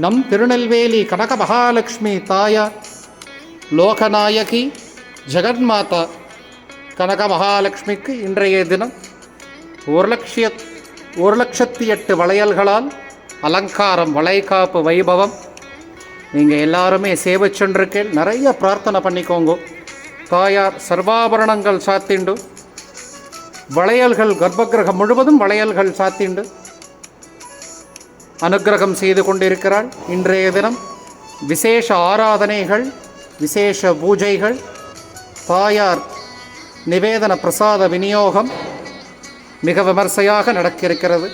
நம் திருநெல்வேலி கனக மகாலட்சுமி தாயார் லோகநாயகி ஜெகன்மாதா கனக மகாலட்சுமிக்கு இன்றைய தினம் 1,08,000 வளையல்களால் அலங்காரம், வளைகாப்பு வைபவம். நீங்கள் எல்லாருமே சேவை சென்றிருக்கேன். நிறைய பிரார்த்தனை பண்ணிக்கோங்க. தாயார் சர்வாபரணங்கள் சாத்திண்டு, வளையல்கள் கர்ப்பகிரகம் முழுவதும் வளையல்கள் சாத்திண்டு அனுக்கிரகம் செய்து கொண்டிருக்கிறாள். இன்றைய தினம் விசேஷ ஆராதனைகள், விசேஷ பூஜைகள், தாயார் நிவேதன பிரசாத விநியோகம் மிக விமர்சையாக நடக்கிருக்கிறது.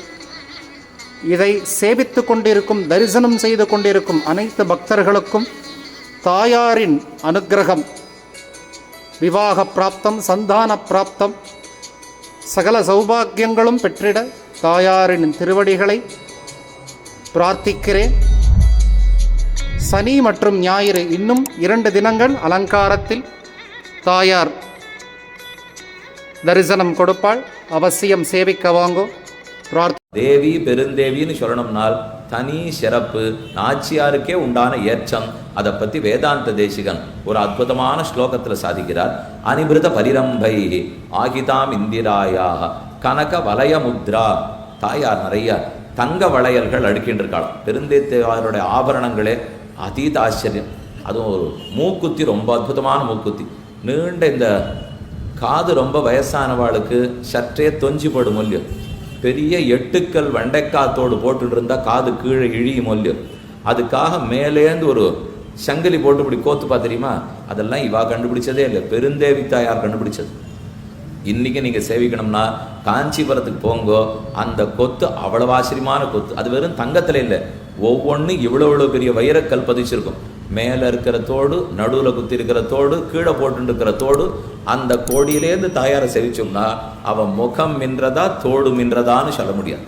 இதை சேவித்து கொண்டிருக்கும், தரிசனம் செய்து கொண்டிருக்கும் அனைத்து பக்தர்களுக்கும் தாயாரின் அனுக்கிரகம், விவாக பிராப்தம், சந்தான பிராப்தம், சகல சௌபாக்கியங்களும் பெற்றிட தாயாரின் திருவடிகளை பிரார்த்திக்கிறேன். சனி மற்றும் ஞாயிறு இன்னும் 2 தினங்கள் அலங்காரத்தில் தாயார் தரிசனம் கொடுப்பாள். அவசியம் சேவிக்க வாங்கோ. தேவி பெருந்தேவின்னு சொல்லணும்னால் தனி சிறப்பு, நாச்சியாருக்கே உண்டான ஏற்றம். அதை பற்றி வேதாந்த தேசிகன் ஒரு அற்புதமான ஸ்லோகத்தில் சாதிக்கிறார். அனிபிருத பரிரம்பை ஆகிதாம் இந்திராயா கனக வலய முத்ரா. தாயார் நிறைய தங்க வளையல்கள் அடுக்கின்றிருக்காளாம். பெருந்தேவியாருடைய ஆபரணங்களே அதீத ஆச்சரியம். அதுவும் ஒரு மூக்குத்தி, ரொம்ப அற்புதமான மூக்குத்தி. நீண்ட இந்த காது ரொம்ப வயசானவாளுக்கு சற்றே தொஞ்சி போடும் இல்லையோ, பெரிய 8 கல் வெண்டைக்காத்தோடு போட்டுட்டு இருந்தால் காது கீழே இழியும் இல்லையோ, அதுக்காக மேலேந்து ஒரு சங்கிலி போட்டு இப்படி கோத்துப்பா தெரியுமா? அதெல்லாம் இவா கண்டுபிடிச்சதே இல்லை, பெருந்தேவி தாயார் கண்டுபிடிச்சது. இன்றைக்கி நீங்கள் சேவிக்கணும்னா காஞ்சிபுரத்துக்கு போங்கோ. அந்த கொத்து அவ்வளவு ஆச்சரியமான கொத்து. அது வெறும் தங்கத்தில் இல்லை, ஒவ்வொன்றும் இவ்வளோ பெரிய வைரக்கல் பதிச்சிருக்கும். மேலே இருக்கிற தோடு, நடுவில் குத்தி இருக்கிற தோடு, கீழே போட்டு இருக்கிற தோடு. அந்த கோடியிலேருந்து தாயாரை சேவிச்சோம்னா அவன் முகம் மின்றதா தோடு மின்றதான்னு சொல்ல முடியாது.